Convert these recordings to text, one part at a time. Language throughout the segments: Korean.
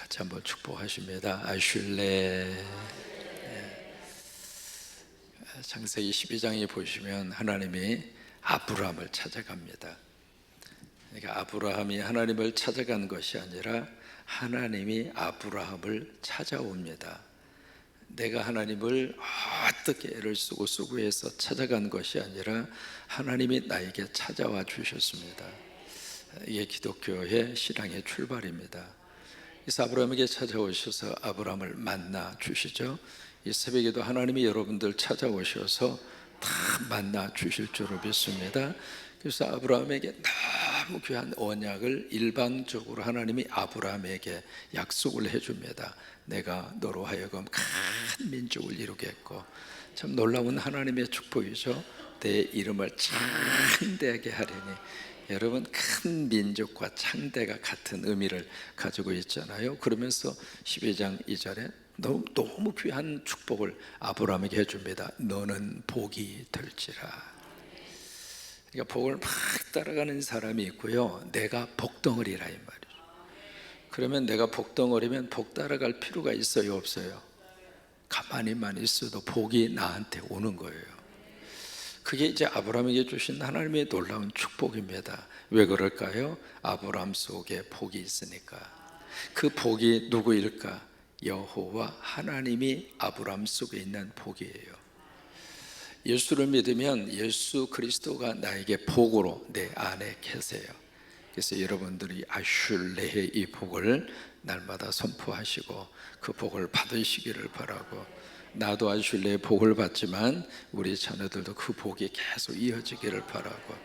같이 한번 축복하십니다. 아슐레. 창세기 12장에 보시면 하나님이 아브라함을 찾아갑니다. 그러니까 아브라함이 하나님을 찾아간 것이 아니라 하나님이 아브라함을 찾아옵니다. 내가 하나님을 어떻게 애를 쓰고 수고해서 찾아간 것이 아니라 하나님이 나에게 찾아와 주셨습니다. 이게 기독교의 신앙의 출발입니다. 그래서 아브라함에게 찾아오셔서 아브라함을 만나 주시죠. 이 새벽에도 하나님이 여러분들 찾아오셔서 다 만나 주실 줄을 믿습니다. 그래서 아브라함에게 너무 귀한 언약을 일방적으로 하나님이 아브라함에게 약속을 해줍니다. 내가 너로 하여금 큰 민족을 이루겠고, 참 놀라운 하나님의 축복이죠. 내 이름을 창대하게 하리니. 여러분, 큰 민족과 창대가 같은 의미를 가지고 있잖아요. 그러면서 12장 2절에 너무 귀한 축복을 아브라함에게 해줍니다. 너는 복이 될지라. 그러니까 복을 막 따라가는 사람이 있고요, 내가 복덩어리라 이 말이죠. 그러면 내가 복덩어리면 복 따라갈 필요가 있어요, 없어요? 가만히만 있어도 복이 나한테 오는 거예요. 그게 이제 아브라함에게 주신 하나님의 놀라운 축복입니다. 왜 그럴까요? 아브라함 속에 복이 있으니까. 그 복이 누구일까? 여호와 하나님이 아브라함 속에 있는 복이에요. 예수를 믿으면 예수 그리스도가 나에게 복으로 내 안에 계세요. 그래서 여러분들이 아슐레의 이 복을 날마다 선포하시고 그 복을 받으시기를 바라고, 나도 아슐레의 복을 받지만 우리 자녀들도 그 복이 계속 이어지기를 바라고,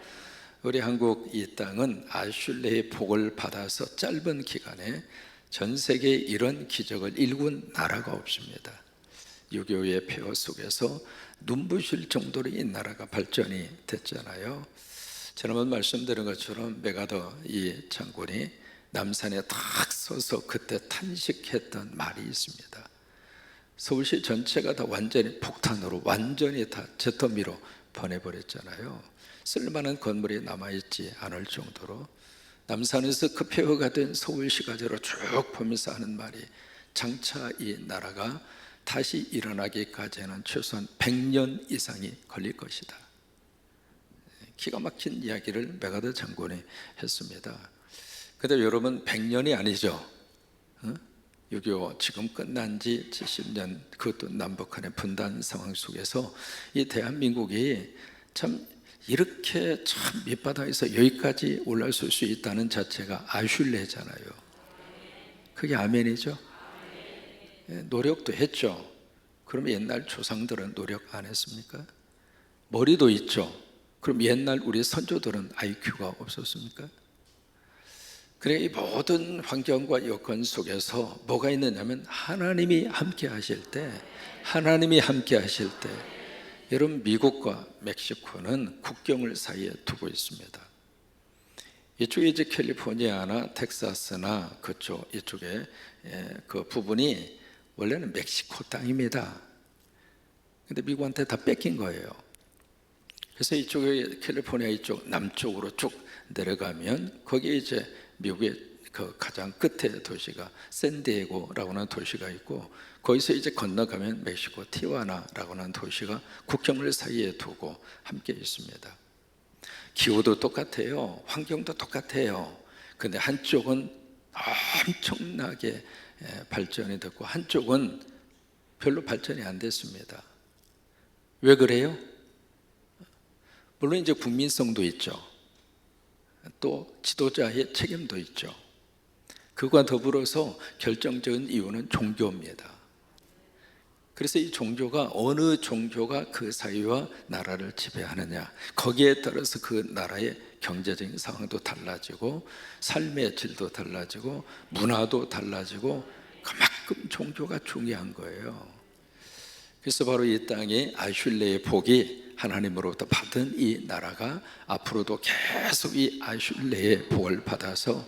우리 한국 이 땅은 아슐레의 복을 받아서 짧은 기간에 전 세계에 이런 기적을 일군 나라가 없습니다. 6.25의 폐허 속에서 눈부실 정도로 이 나라가 발전이 됐잖아요. 지난번 말씀드린 것처럼 메가더 이 장군이 남산에 탁 서서 그때 탄식했던 말이 있습니다. 서울시 전체가 다 완전히 폭탄으로 완전히 다 잿더미로 번해버렸잖아요. 쓸만한 건물이 남아있지 않을 정도로 남산에서 그 폐허가 된 서울시가지로 쭉 보면서 하는 말이, 장차 이 나라가 다시 일어나기까지는 최소한 100년 이상이 걸릴 것이다. 기가 막힌 이야기를 메가더 장군이 했습니다. 근데 여러분, 100년이 아니죠. 6.25 지금 끝난 지 70년, 그것도 남북한의 분단 상황 속에서 이 대한민국이 참 이렇게 참 밑바닥에서 여기까지 올라설 수 있다는 자체가 아슐레잖아요. 그게 아멘이죠. 노력도 했죠. 그럼 옛날 조상들은 노력 안 했습니까? 머리도 있죠. 그럼 옛날 우리 선조들은 IQ가 없었습니까? 그래, 이 모든 환경과 여건 속에서 뭐가 있느냐면 하나님이 함께 하실 때, 여러분, 미국과 멕시코는 국경을 사이에 두고 있습니다. 이쪽에 이제 캘리포니아나 텍사스나 그쪽 이쪽에 그 부분이 원래는 멕시코 땅입니다. 근데 미국한테 다 뺏긴 거예요. 그래서 이쪽에 캘리포니아 이쪽 남쪽으로 쭉 내려가면 거기에 이제 미국의 그 가장 끝에 도시가 샌디에고라고 하는 도시가 있고, 거기서 이제 건너가면 멕시코 티와나라고 하는 도시가 국경을 사이에 두고 함께 있습니다. 기후도 똑같아요. 환경도 똑같아요. 근데 한쪽은 엄청나게 발전이 됐고 한쪽은 별로 발전이 안 됐습니다. 왜 그래요? 물론 이제 국민성도 있죠. 또 지도자의 책임도 있죠. 그와 더불어서 결정적인 이유는 종교입니다. 그래서 이 종교가, 어느 종교가 그 사회와 나라를 지배하느냐, 거기에 따라서 그 나라의 경제적인 상황도 달라지고 삶의 질도 달라지고 문화도 달라지고, 그만큼 종교가 중요한 거예요. 그래서 바로 이 땅에 아슐레의 복이 하나님으로부터 받은 이 나라가 앞으로도 계속 이 아슐레의 복을 받아서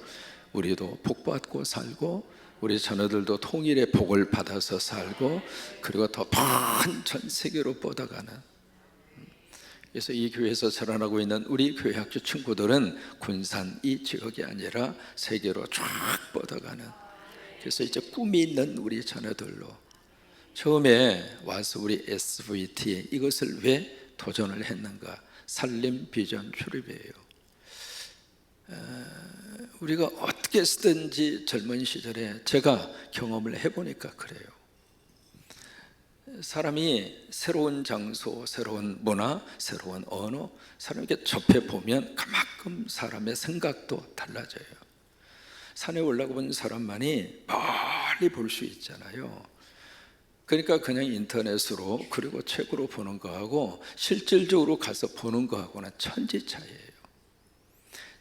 우리도 복받고 살고, 우리 자녀들도 통일의 복을 받아서 살고, 그리고 더 큰 전 세계로 뻗어가는. 그래서 이 교회에서 자라나고 있는 우리 교회 학교 친구들은 군산 이 지역이 아니라 세계로 쫙 뻗어가는, 그래서 이제 꿈이 있는 우리 자녀들로 처음에 와서 우리 SVT에 이것을 왜 도전을 했는가? 살림 비전 출입이에요. 우리가 어떻게 쓰든지 젊은 시절에 제가 경험을 해보니까 그래요. 사람이 새로운 장소, 새로운 문화, 새로운 언어, 사람에게 접해보면 그만큼 사람의 생각도 달라져요. 산에 올라가본 사람만이 멀리 볼 수 있잖아요. 그러니까 그냥 인터넷으로 그리고 책으로 보는 거하고 실질적으로 가서 보는 거하고는 천지 차이예요.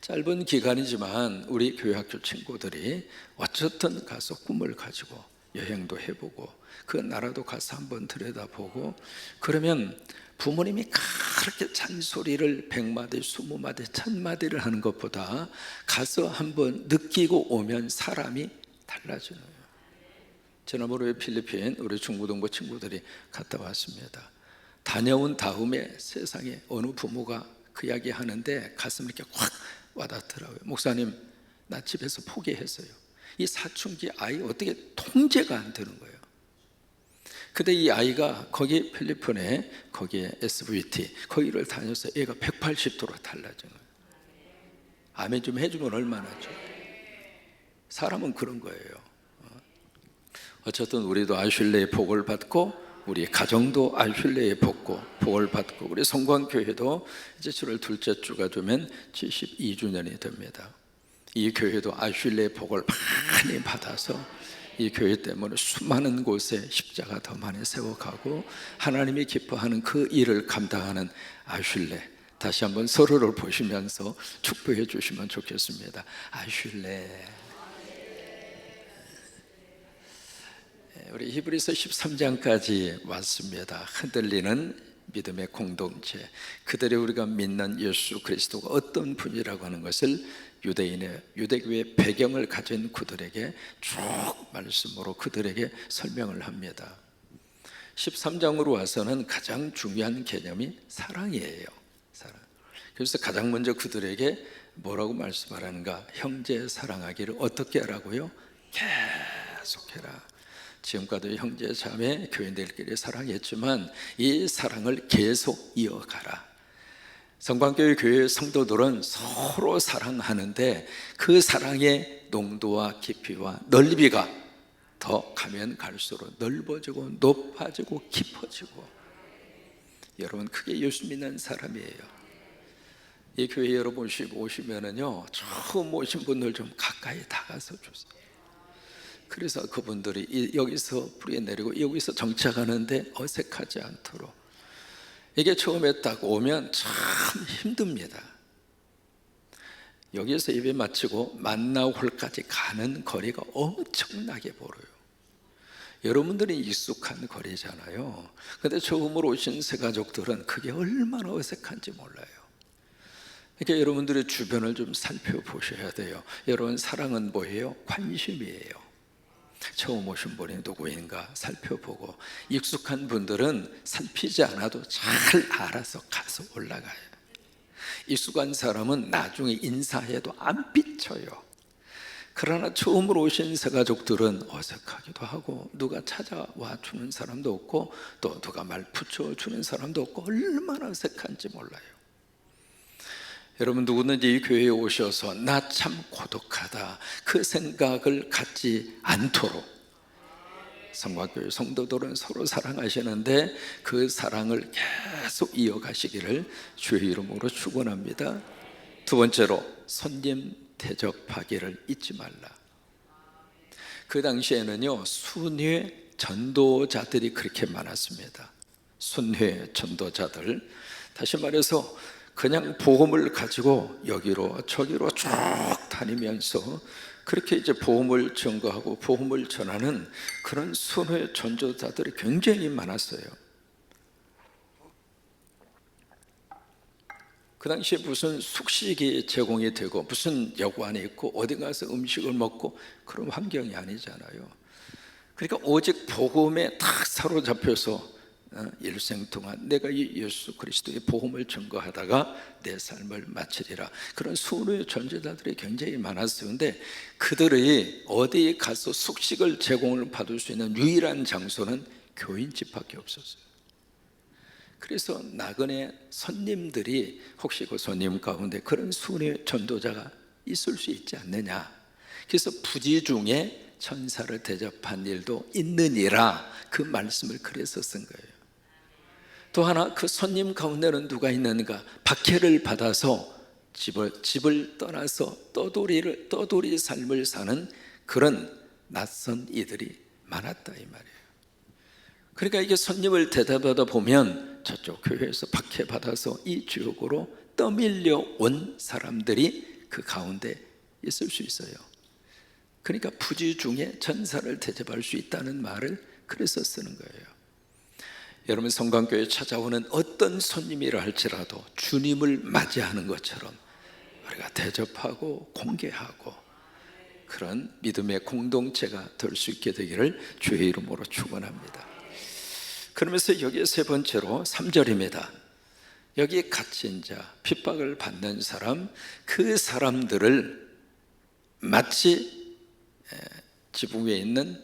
짧은 기간이지만 우리 교회학교 친구들이 어쨌든 가서 꿈을 가지고 여행도 해보고 그 나라도 가서 한번 들여다보고, 그러면 부모님이 그렇게 잔소리를 100마디, 20마디, 1000마디를 하는 것보다 가서 한번 느끼고 오면 사람이 달라지는 거예요. 지난번에 필리핀 우리 중고등부 친구들이 갔다 왔습니다. 다녀온 다음에 세상에 어느 부모가 그 이야기 하는데 가슴이 이렇게 확 와닿더라고요. 목사님, 나 집에서 포기했어요. 이 사춘기 아이 어떻게 통제가 안 되는 거예요. 근데 이 아이가 거기 필리핀에 거기에 SVT 거기를 다녀서 애가 180도로 달라진 거예요. 아멘 좀 해주면 얼마나 좋아요. 사람은 그런 거예요. 어쨌든 우리도 아슐레의 복을 받고 우리 가정도 아슐레의 복을 받고 우리 성광교회도 이제 7월 둘째 주가 되면 72주년이 됩니다. 이 교회도 아슐레의 복을 많이 받아서 이 교회 때문에 수많은 곳에 십자가 더 많이 세워가고 하나님이 기뻐하는 그 일을 감당하는 아슐레, 다시 한번 서로를 보시면서 축복해 주시면 좋겠습니다. 아슐레. 우리 히브리서 13장까지 왔습니다. 흔들리는 믿음의 공동체, 그들이 우리가 믿는 예수 그리스도가 어떤 분이라고 하는 것을 유대교의 배경을 가진 그들에게 쭉 말씀으로 그들에게 설명을 합니다. 13장으로 와서는 가장 중요한 개념이 사랑이에요. 사랑. 그래서 가장 먼저 그들에게 뭐라고 말씀하라는가? 형제 사랑하기를 어떻게 하라고요? 계속해라. 지금까지 형제 자매 교인들끼리 사랑했지만 이 사랑을 계속 이어가라. 성광교회 교회 성도들은 서로 사랑하는데 그 사랑의 농도와 깊이와 넓이가 더 가면 갈수록 넓어지고 높아지고 깊어지고, 여러분 그게 예수 믿는 사람이에요. 이 교회 여러분 오시면은요, 처음 오신 분들 좀 가까이 다가서 주세요. 그래서 그분들이 여기서 뿌리 내리고 여기서 정착하는데 어색하지 않도록. 이게 처음에 딱 오면 참 힘듭니다. 여기서 예배 마치고 만나홀까지 가는 거리가 엄청나게 멀어요. 여러분들이 익숙한 거리잖아요. 근데 처음으로 오신 새 가족들은 그게 얼마나 어색한지 몰라요. 그러니까 여러분들의 주변을 좀 살펴보셔야 돼요. 여러분 사랑은 뭐예요? 관심이에요. 처음 오신 분이 누구인가 살펴보고, 익숙한 분들은 살피지 않아도 잘 알아서 가서 올라가요. 익숙한 사람은 나중에 인사해도 안 비쳐요. 그러나 처음으로 오신 새가족들은 어색하기도 하고 누가 찾아와 주는 사람도 없고 또 누가 말 붙여주는 사람도 없고 얼마나 어색한지 몰라요. 여러분 누구든지 이 교회에 오셔서 나 참 고독하다 그 생각을 갖지 않도록, 성곽교회 성도들은 서로 사랑하시는데 그 사랑을 계속 이어가시기를 주의 이름으로 축원합니다. 두 번째로 손님 대접하기를 잊지 말라. 그 당시에는요 순회 전도자들이 그렇게 많았습니다. 순회 전도자들, 다시 말해서 그냥 복음을 가지고 여기로 저기로 쭉 다니면서 그렇게 이제 복음을 증거하고 복음을 전하는 그런 순회 전도자들이 굉장히 많았어요. 그 당시에 무슨 숙식이 제공이 되고 무슨 여관이 있고 어디 가서 음식을 먹고 그런 환경이 아니잖아요. 그러니까 오직 복음에 딱 사로잡혀서 일생 동안 내가 이 예수 그리스도의 복음을 증거하다가 내 삶을 마치리라. 그런 수호의 전제자들이 굉장히 많았어요. 근데 그들이 어디에 가서 숙식을 제공을 받을 수 있는 유일한 장소는 교인집밖에 없었어요. 그래서 나그네 손님들이 혹시 그 손님 가운데 그런 수호의 전도자가 있을 수 있지 않느냐, 그래서 부지 중에 천사를 대접한 일도 있느니라, 그 말씀을 그래서 쓴 거예요. 또 하나, 그 손님 가운데는 누가 있는가? 박해를 받아서 집을 떠나서 떠돌이 삶을 사는 그런 낯선 이들이 많았다 이 말이에요. 그러니까 이게 손님을 대접하다 보면 저쪽 교회에서 박해받아서 이 지역으로 떠밀려 온 사람들이 그 가운데 있을 수 있어요. 그러니까 부지 중에 천사를 대접할 수 있다는 말을 그래서 쓰는 거예요. 여러분, 성강교회에 찾아오는 어떤 손님이라 할지라도 주님을 맞이하는 것처럼 우리가 대접하고 공개하고 그런 믿음의 공동체가 될 수 있게 되기를 주의 이름으로 축원합니다. 그러면서 여기에 세 번째로 3절입니다. 여기에 갇힌 자, 핍박을 받는 사람, 그 사람들을 마치 지붕 위에 있는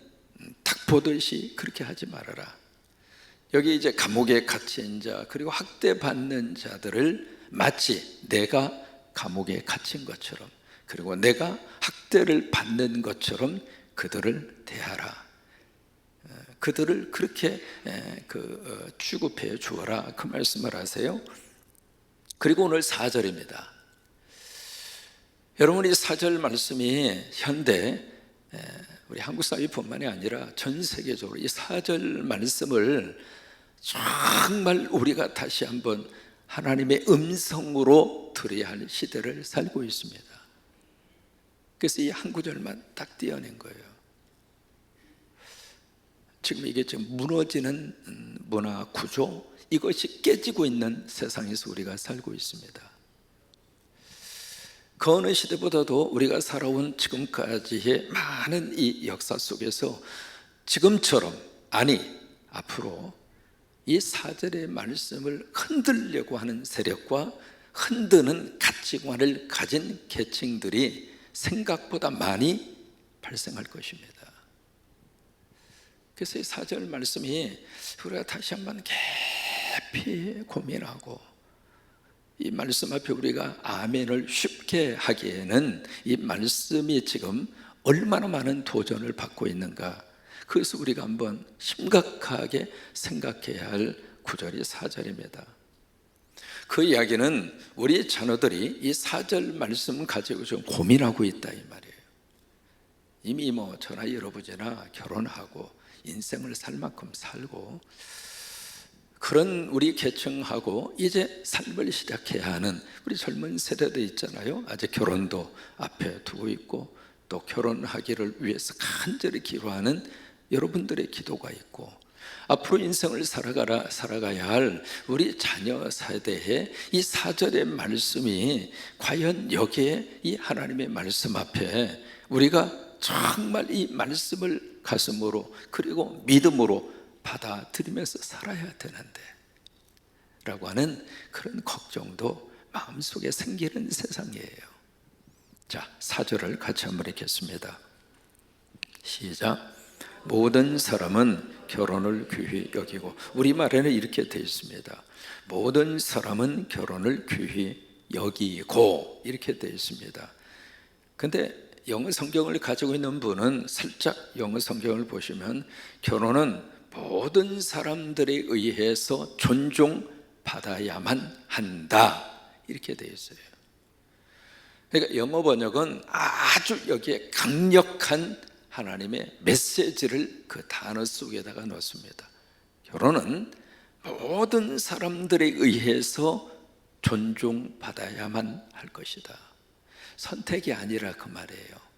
닭 보듯이 그렇게 하지 말아라. 여기 이제 감옥에 갇힌 자, 그리고 학대받는 자들을 마치 내가 감옥에 갇힌 것처럼, 그리고 내가 학대를 받는 것처럼 그들을 대하라. 그들을 그렇게 취급해 주어라, 그 말씀을 하세요. 그리고 오늘 4절입니다. 여러분, 이 4절 말씀이 현대 우리 한국 사회뿐만이 아니라 전 세계적으로 이 4절 말씀을 정말 우리가 다시 한번 하나님의 음성으로 들어야 할 시대를 살고 있습니다. 그래서 이 한 구절만 딱 띄어낸 거예요. 지금 이게 지금 무너지는 문화 구조, 이것이 깨지고 있는 세상에서 우리가 살고 있습니다. 그 어느 시대보다도 우리가 살아온 지금까지의 많은 이 역사 속에서 지금처럼, 아니 앞으로 이 4절의 말씀을 흔들려고 하는 세력과 흔드는 가치관을 가진 계층들이 생각보다 많이 발생할 것입니다. 그래서 이 4절 말씀이 우리가 다시 한번 깊이 고민하고, 이 말씀 앞에 우리가 아멘을 쉽게 하기에는 이 말씀이 지금 얼마나 많은 도전을 받고 있는가, 그래서 우리가 한번 심각하게 생각해야 할 구절이 4절입니다. 그 이야기는 우리 자녀들이 이 4절 말씀을 가지고 좀 고민하고 있다 이 말이에요. 이미 저나 여러분이나 결혼하고 인생을 살 만큼 살고 그런 우리 계층하고 이제 삶을 시작해야 하는 우리 젊은 세대도 있잖아요. 아직 결혼도 앞에 두고 있고 또 결혼하기를 위해서 간절히 기도하는 여러분들의 기도가 있고, 앞으로 인생을 살아가야 할 우리 자녀 세대의 이 4절의 말씀이 과연 여기에 이 하나님의 말씀 앞에 우리가 정말 이 말씀을 가슴으로 그리고 믿음으로 받아들이면서 살아야 되는데 라고 하는 그런 걱정도 마음속에 생기는 세상이에요. 자, 4절을 같이 한번 읽겠습니다. 시작. 모든 사람은 결혼을 귀히 여기고, 우리말에는 이렇게 되어 있습니다. 모든 사람은 결혼을 귀히 여기고, 이렇게 되어 있습니다. 근데 영어 성경을 가지고 있는 분은 살짝 영어 성경을 보시면 결혼은 모든 사람들에 의해서 존중받아야만 한다, 이렇게 되어 있어요. 그러니까 영어 번역은 아주 여기에 강력한 하나님의 메시지를 그 단어 속에다가 넣습니다. 결혼은 모든 사람들에 의해서 존중받아야만 할 것이다. 선택이 아니라 그 말이에요.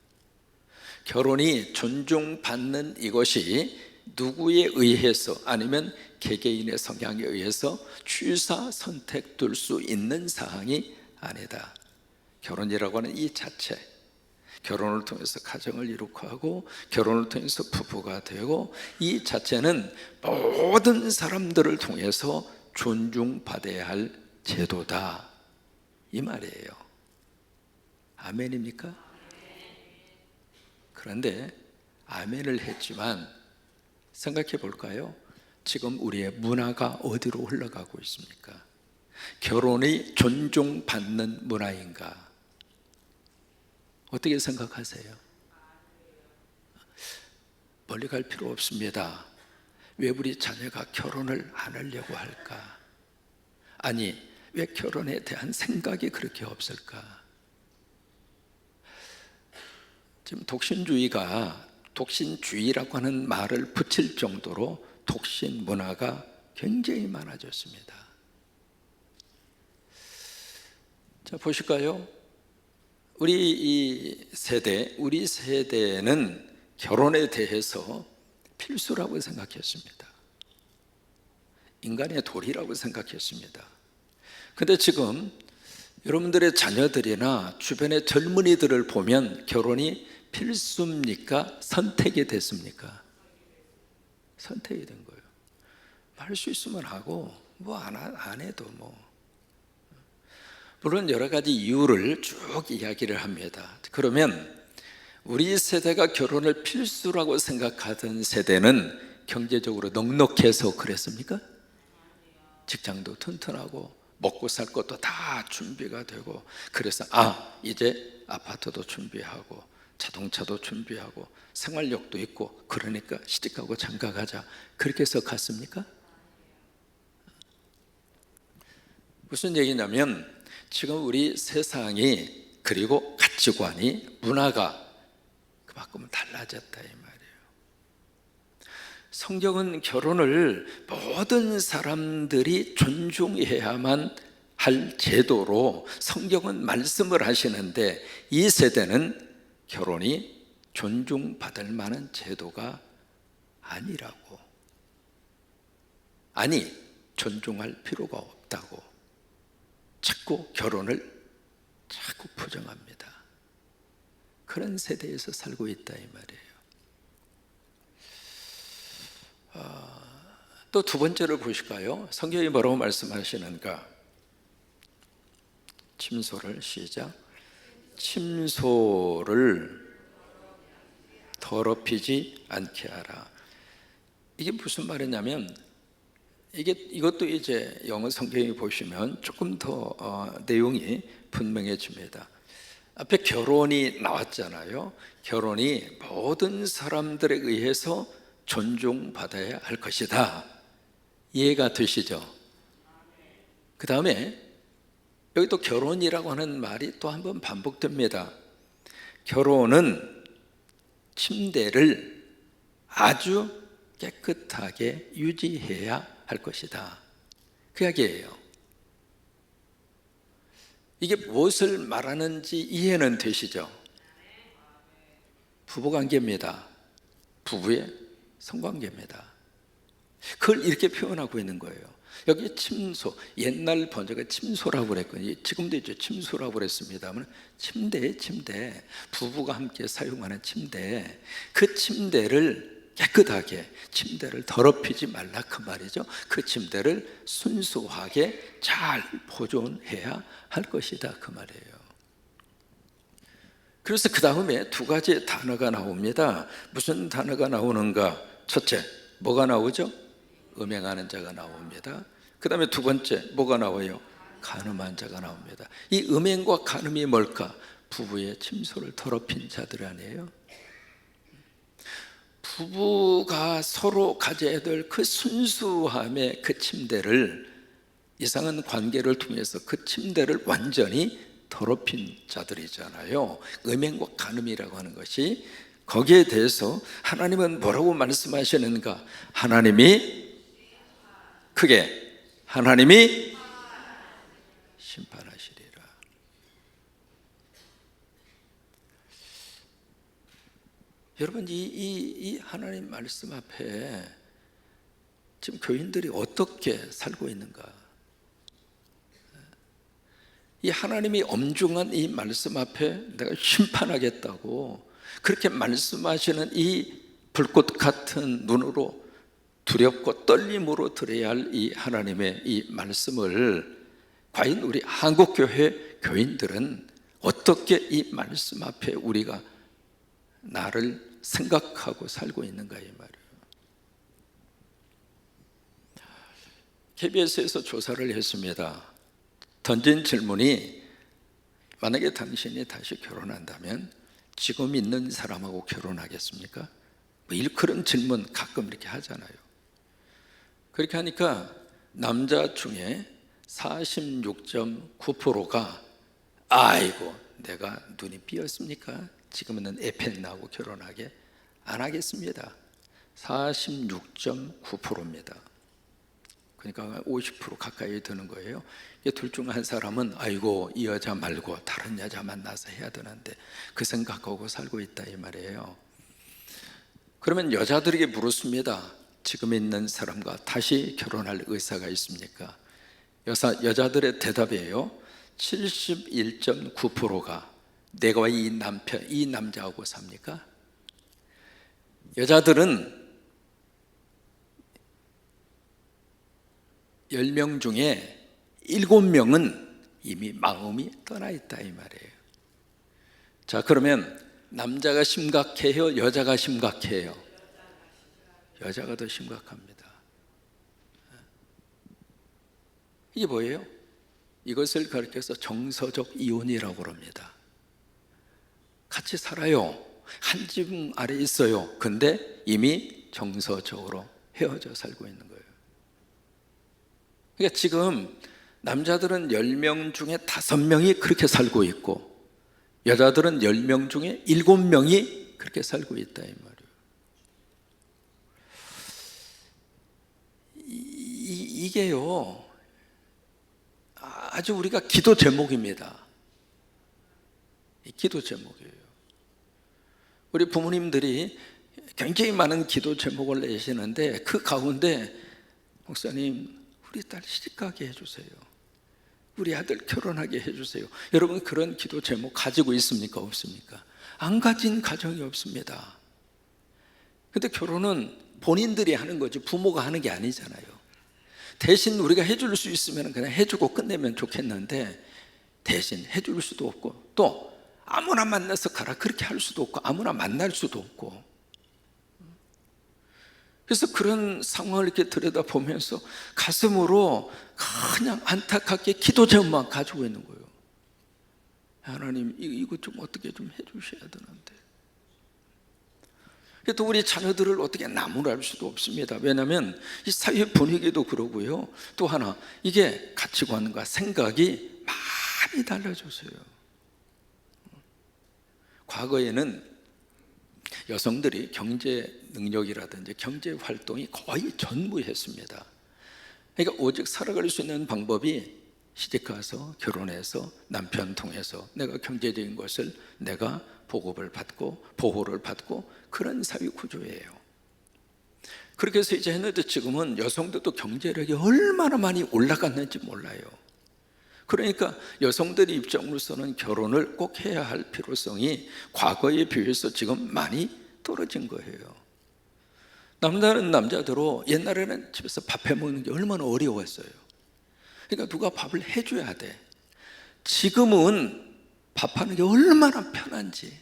결혼이 존중받는 이것이 누구에 의해서 아니면 개개인의 성향에 의해서 취사 선택될 수 있는 사항이 아니다. 결혼이라고 하는 이 자체, 결혼을 통해서 가정을 이루고 하고 결혼을 통해서 부부가 되고, 이 자체는 모든 사람들을 통해서 존중받아야 할 제도다, 이 말이에요. 아멘입니까? 그런데 아멘을 했지만 생각해 볼까요? 지금 우리의 문화가 어디로 흘러가고 있습니까? 결혼이 존중받는 문화인가? 어떻게 생각하세요? 멀리 갈 필요 없습니다. 왜 우리 자녀가 결혼을 안 하려고 할까? 아니, 왜 결혼에 대한 생각이 그렇게 없을까? 지금 독신주의라고 하는 말을 붙일 정도로 독신 문화가 굉장히 많아졌습니다. 자, 보실까요? 우리 세대는 결혼에 대해서 필수라고 생각했습니다. 인간의 도리라고 생각했습니다. 근데 지금 여러분들의 자녀들이나 주변의 젊은이들을 보면 결혼이 필수입니까? 선택이 됐습니까? 선택이 된 거예요. 할 수 있으면 하고 뭐 안 해도 뭐. 물론 여러 가지 이유를 쭉 이야기를 합니다. 그러면 우리 세대가 결혼을 필수라고 생각하던 세대는 경제적으로 넉넉해서 그랬습니까? 직장도 튼튼하고 먹고 살 것도 다 준비가 되고, 그래서 이제 아파트도 준비하고 자동차도 준비하고 생활력도 있고, 그러니까 시집가고 장가가자, 그렇게 해서 갔습니까? 무슨 얘기냐면 지금 우리 세상이, 그리고 가치관이, 문화가 그만큼 달라졌다 이 말이에요. 성경은 결혼을 모든 사람들이 존중해야만 할 제도로 성경은 말씀을 하시는데, 이 세대는 결혼이 존중받을 만한 제도가 아니라고, 아니 존중할 필요가 없다고 자꾸 결혼을 자꾸 부정합니다. 그런 세대에서 살고 있다 이 말이에요. 또 두 번째를 보실까요? 성경이 뭐라고 말씀하시는가? 침소를 시작. 침소를 더럽히지 않게 하라. 이게 무슨 말이냐면, 이것도 이제 영어 성경에 보시면 조금 더 내용이 분명해집니다. 앞에 결혼이 나왔잖아요. 결혼이 모든 사람들에 의해서 존중받아야 할 것이다. 이해가 되시죠? 그 다음에 여기 또 결혼이라고 하는 말이 또 한 번 반복됩니다. 결혼은 침대를 아주 깨끗하게 유지해야 할 것이다, 그 이야기예요. 이게 무엇을 말하는지 이해는 되시죠? 부부관계입니다. 부부의 성관계입니다. 그걸 이렇게 표현하고 있는 거예요. 여기 침소, 옛날 번역에 침소라고 그랬거든요. 지금도 이제 침소라고 그랬습니다만, 침대, 부부가 함께 사용하는 침대, 그 침대를 깨끗하게, 침대를 더럽히지 말라 그 말이죠. 그 침대를 순수하게 잘 보존해야 할 것이다 그 말이에요. 그래서 그 다음에 두 가지 단어가 나옵니다. 무슨 단어가 나오는가? 첫째, 뭐가 나오죠? 음행하는 자가 나옵니다. 그 다음에 두 번째, 뭐가 나와요? 간음한 자가 나옵니다. 이 음행과 간음이 뭘까? 부부의 침소를 더럽힌 자들 아니에요? 부부가 서로 가져야 될 그 순수함의 그 침대를, 이상한 관계를 통해서 그 침대를 완전히 더럽힌 자들이잖아요. 음행과 간음이라고 하는 것이. 거기에 대해서 하나님은 뭐라고 말씀하시는가? 하나님이 심판하시리라. 여러분, 이 하나님 말씀 앞에 지금 교인들이 어떻게 살고 있는가? 이 하나님이 엄중한 이 말씀 앞에 내가 심판하겠다고 그렇게 말씀하시는 이 불꽃 같은 눈으로 두렵고 떨림으로 들어야 할 이 하나님의 이 말씀을 과연 우리 한국교회 교인들은 어떻게 이 말씀 앞에 우리가 나를 생각하고 살고 있는가 이 말이에요. KBS에서 조사를 했습니다. 던진 질문이 만약에 당신이 다시 결혼한다면 지금 있는 사람하고 결혼하겠습니까? 그런 질문 가끔 이렇게 하잖아요. 그렇게 하니까 남자 중에 46.9%가 아이고 내가 눈이 삐었습니까? 지금은 에펜 나고 결혼하게 안 하겠습니다. 46.9%입니다. 그러니까 50% 가까이 드는 거예요. 둘 중 한 사람은 아이고 이 여자 말고 다른 여자 만나서 해야 되는데 그 생각하고 살고 있다 이 말이에요. 그러면 여자들에게 물었습니다. 지금 있는 사람과 다시 결혼할 의사가 있습니까? 여자들의 대답이에요. 71.9%가 내가 이 남편, 이 남자하고 삽니까? 여자들은 10명 중에 7명은 이미 마음이 떠나 있다 이 말이에요. 자, 그러면 남자가 심각해요? 여자가 심각해요? 여자가 더 심각합니다. 이게 뭐예요? 이것을 가르쳐서 정서적 이혼이라고 합니다. 같이 살아요. 한 지붕 아래 있어요. 근데 이미 정서적으로 헤어져 살고 있는 거예요. 그러니까 지금 남자들은 10명 중에 5명이 그렇게 살고 있고 여자들은 10명 중에 7명이 그렇게 살고 있다 이 말이에요. 이게요 아주 우리가 기도 제목입니다. 기도 제목이에요. 우리 부모님들이 굉장히 많은 기도 제목을 내시는데 그 가운데 목사님 우리 딸 시집가게 해주세요. 우리 아들 결혼하게 해주세요. 여러분 그런 기도 제목 가지고 있습니까? 없습니까? 안 가진 가정이 없습니다. 근데 결혼은 본인들이 하는 거지 부모가 하는 게 아니잖아요. 대신 우리가 해줄 수 있으면 그냥 해주고 끝내면 좋겠는데 대신 해줄 수도 없고 또 아무나 만나서 가라 그렇게 할 수도 없고 아무나 만날 수도 없고 그래서 그런 상황을 이렇게 들여다보면서 가슴으로 그냥 안타깝게 기도 제목만 가지고 있는 거예요. 하나님 이거 좀 어떻게 좀 해주셔야 되는데 또 우리 자녀들을 어떻게 나무랄 수도 없습니다. 왜냐하면 이 사회 분위기도 그러고요. 또 하나 이게 가치관과 생각이 많이 달라졌어요. 과거에는 여성들이 경제 능력이라든지 경제 활동이 거의 전무했습니다. 그러니까 오직 살아갈 수 있는 방법이 시집가서 결혼해서 남편 통해서 내가 경제적인 것을 내가 보급을 받고 보호를 받고 그런 사회 구조예요. 그렇게 해서 이제 했는데 지금은 여성들도 경제력이 얼마나 많이 올라갔는지 몰라요. 그러니까 여성들의 입장으로서는 결혼을 꼭 해야 할 필요성이 과거에 비해서 지금 많이 떨어진 거예요. 남자는 남자대로 옛날에는 집에서 밥 해먹는 게 얼마나 어려웠어요. 그러니까 누가 밥을 해줘야 돼. 지금은 밥하는 게 얼마나 편한지.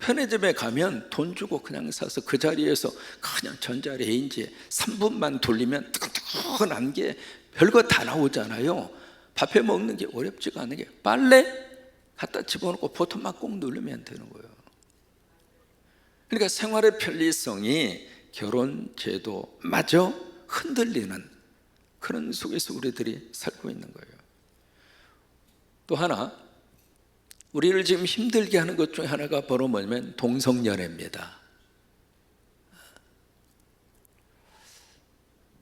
편의점에 가면 돈 주고 그냥 사서 그 자리에서 그냥 전자레인지에 3분만 돌리면 뜨끈뜨끈한 게 별거 다 나오잖아요. 밥 해먹는 게 어렵지가 않은 게 빨래 갖다 집어넣고 버튼만 꼭 누르면 되는 거예요. 그러니까 생활의 편리성이 결혼 제도마저 흔들리는 그런 속에서 우리들이 살고 있는 거예요. 또 하나 우리를 지금 힘들게 하는 것 중에 하나가 바로 뭐냐면 동성연애입니다.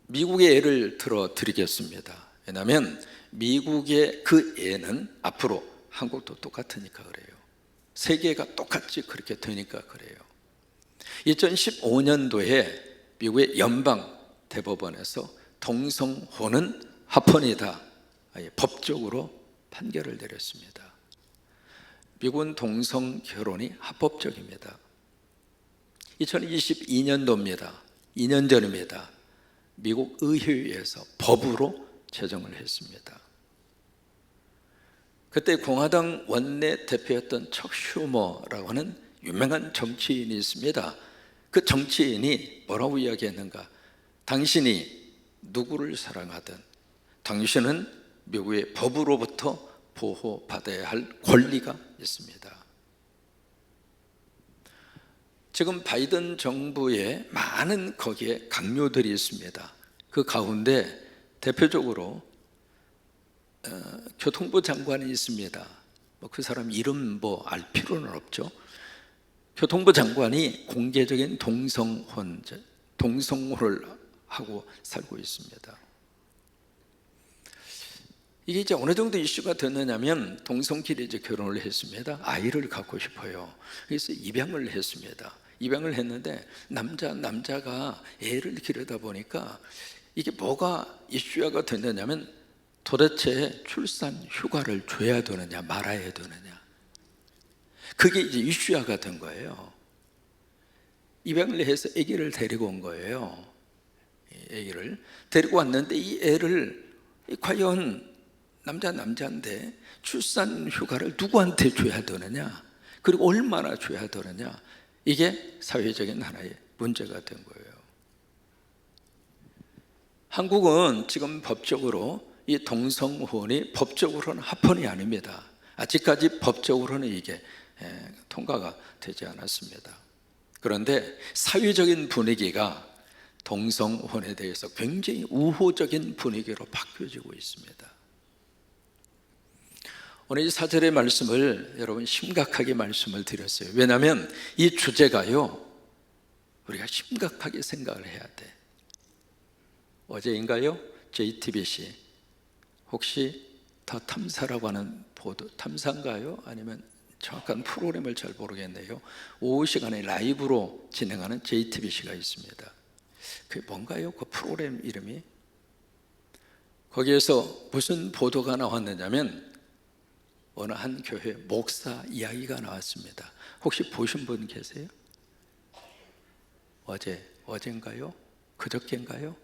미국의 예를 들어 드리겠습니다. 왜냐하면 미국의 그 예는 앞으로 한국도 똑같으니까 그래요. 세계가 똑같이 그렇게 되니까 그래요. 2015년도에 미국의 연방 대법원에서 동성혼은 합헌이다 법적으로 판결을 내렸습니다. 미국은 동성 결혼이 합법적입니다. 2022년도입니다. 2년 전입니다. 미국 의회에서 법으로 제정을 했습니다. 그때 공화당 원내 대표였던 척 슈머라고 하는 유명한 정치인이 있습니다. 그 정치인이 뭐라고 이야기했는가? 당신이 누구를 사랑하든 당신은 미국의 법으로부터 보호받아야 할 권리가 있습니다. 지금 바이든 정부에 많은 거기에 강요들이 있습니다. 그 가운데 대표적으로 교통부 장관이 있습니다. 그 사람 이름 알 필요는 없죠. 교통부 장관이 공개적인 동성혼을 하고 살고 있습니다. 이게 이제 어느 정도 이슈가 됐느냐면 동성끼리 이제 결혼을 했습니다. 아이를 갖고 싶어요. 그래서 입양을 했습니다. 입양을 했는데 남자가 애를 기르다 보니까 이게 뭐가 이슈가 됐느냐면 도대체 출산 휴가를 줘야 되느냐 말아야 되느냐, 그게 이제 이슈화가 된 거예요. 입양을 해서 아기를 데리고 온 거예요. 아기를 데리고 왔는데 이 애를 과연 남자인데 출산 휴가를 누구한테 줘야 되느냐, 그리고 얼마나 줘야 되느냐, 이게 사회적인 하나의 문제가 된 거예요. 한국은 지금 법적으로 이 동성혼이 법적으로는 합헌이 아닙니다. 아직까지 법적으로는 이게 통과가 되지 않았습니다. 그런데 사회적인 분위기가 동성혼에 대해서 굉장히 우호적인 분위기로 바뀌어지고 있습니다. 오늘 이 4절의 말씀을 여러분 심각하게 말씀을 드렸어요. 왜냐하면 이 주제가요, 우리가 심각하게 생각을 해야 돼. 어제인가요? JTBC 혹시 더 탐사라고 하는 보도, 탐사인가요? 아니면 정확한 프로그램을 잘 모르겠네요. 오후 시간에 라이브로 진행하는 JTBC가 있습니다. 그게 뭔가요? 그 프로그램 이름이? 거기에서 무슨 보도가 나왔느냐면 어느 한 교회 목사 이야기가 나왔습니다. 혹시 보신 분 계세요? 어젠가요? 그저께인가요?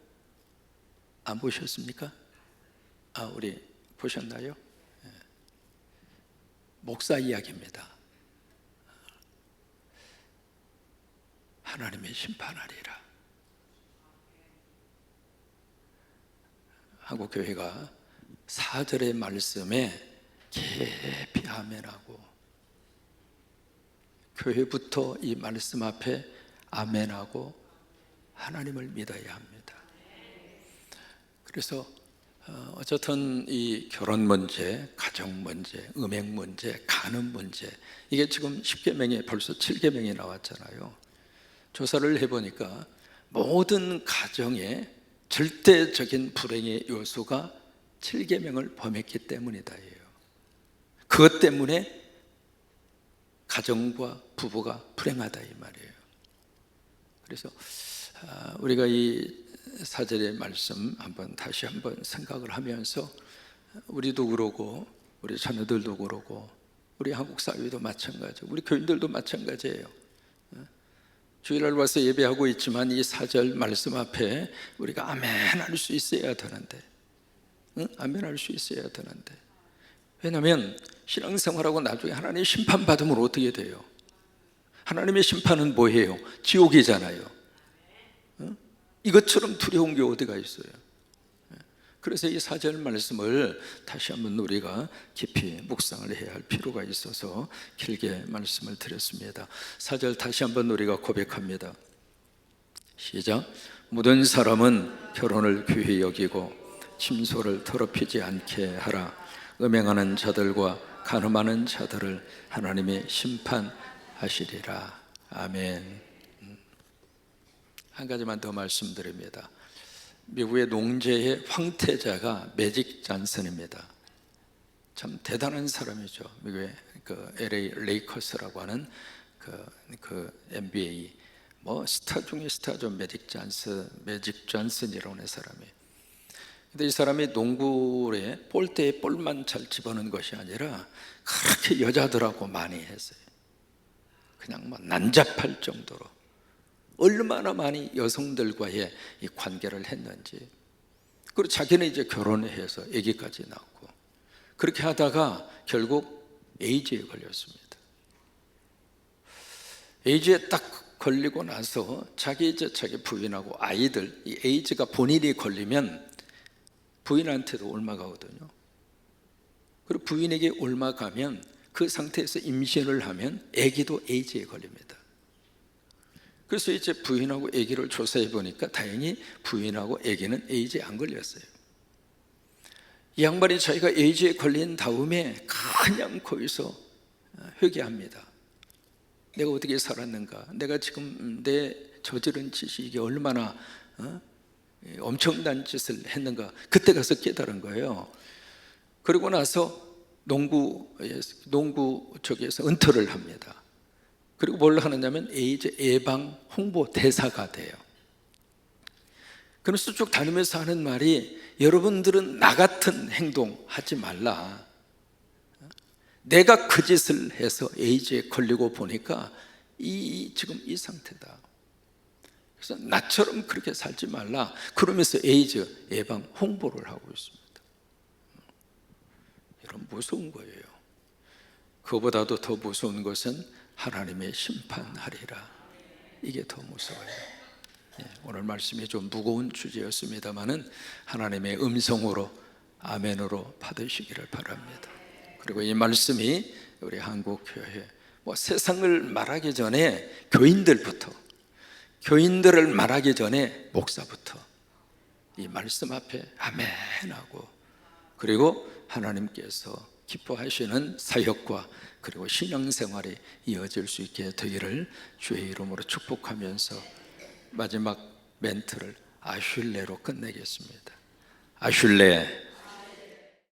안 보셨습니까? 우리 보셨나요? 목사 이야기입니다. 하나님의 심판하리라. 한국교회가 4절의 말씀에 깊이 아멘하고, 교회부터 이 말씀 앞에 아멘하고 하나님을 믿어야 합니다. 그래서 어쨌든 이 결혼 문제, 가정 문제, 음행 문제, 간음 문제, 이게 지금 10계명에 벌써 7계명이 나왔잖아요. 조사를 해보니까 모든 가정에 절대적인 불행의 요소가 7계명을 범했기 때문이다. 그것 때문에 가정과 부부가 불행하다 이 말이에요. 그래서 우리가 이 4절의 말씀 다시 한번 생각을 하면서, 우리도 그러고 우리 자녀들도 그러고 우리 한국 사회도 마찬가지, 우리 교인들도 마찬가지예요. 주일날 와서 예배하고 있지만 이 4절 말씀 앞에 우리가 아멘 할 수 있어야 되는데, 아멘 할 수 있어야 되는데, 왜냐하면 신앙생활하고 나중에 하나님의 심판받으면 어떻게 돼요? 하나님의 심판은 뭐예요? 지옥이잖아요. 이것처럼 두려운 게 어디가 있어요? 그래서 이 4절 말씀을 다시 한번 우리가 깊이 묵상을 해야 할 필요가 있어서 길게 말씀을 드렸습니다. 4절 다시 한번 우리가 고백합니다. 시작. 모든 사람은 결혼을 귀히 여기고 침소를 더럽히지 않게 하라. 음행하는 자들과 간음하는 자들을 하나님이 심판하시리라. 아멘. 한 가지만 더 말씀드립니다. 미국의 농제의 황태자가 매직 존슨입니다. 참 대단한 사람이죠. 미국의 그 LA 레이커스라고 하는 그 NBA 스타 중에 스타죠. 매직 존슨이라고 하는 사람이. 근데 이 사람이 농구에 볼때에 볼만 잘 집어넣는 것이 아니라 그렇게 여자들하고 많이 했어요. 그냥 뭐 난잡할 정도로 얼마나 많이 여성들과의 이 관계를 했는지. 그리고 자기는 이제 결혼을 해서 아기까지 낳고 그렇게 하다가 결국 에이즈에 걸렸습니다. 에이즈에 딱 걸리고 나서 자기 부인하고 아이들, 이 에이즈가 본인이 걸리면 부인한테도 옮아가거든요. 그리고 부인에게 옮아가면 그 상태에서 임신을 하면 아기도 에이즈에 걸립니다. 그래서 이제 부인하고 아기를 조사해 보니까 다행히 부인하고 아기는 에이즈에 안 걸렸어요. 이 양반이 자기가 에이즈에 걸린 다음에 그냥 거기서 회개합니다. 내가 어떻게 살았는가, 내가 지금 내 저지른 짓이 이게 얼마나 엄청난 짓을 했는가, 그때 가서 깨달은 거예요. 그리고 나서 농구 쪽에서 은퇴를 합니다. 그리고 뭘 하느냐면 에이즈 예방 홍보 대사가 돼요. 그래서 쭉 다니면서 하는 말이, 여러분들은 나 같은 행동 하지 말라. 내가 그 짓을 해서 에이즈에 걸리고 보니까 지금 이 상태다. 그래서 나처럼 그렇게 살지 말라. 그러면서 에이즈 예방 홍보를 하고 있습니다. 여러분, 무서운 거예요. 그보다도 더 무서운 것은 하나님의 심판하리라. 이게 더 무서워요. 오늘 말씀이 좀 무거운 주제였습니다마는 하나님의 음성으로 아멘으로 받으시기를 바랍니다. 그리고 이 말씀이 우리 한국교회 세상을 말하기 전에 교인들을 말하기 전에 목사부터 이 말씀 앞에 아멘하고, 그리고 하나님께서 기뻐하시는 사역과 그리고 신앙생활이 이어질 수 있게 되기를 주의 이름으로 축복하면서 마지막 멘트를 아슐레로 끝내겠습니다. 아슐레,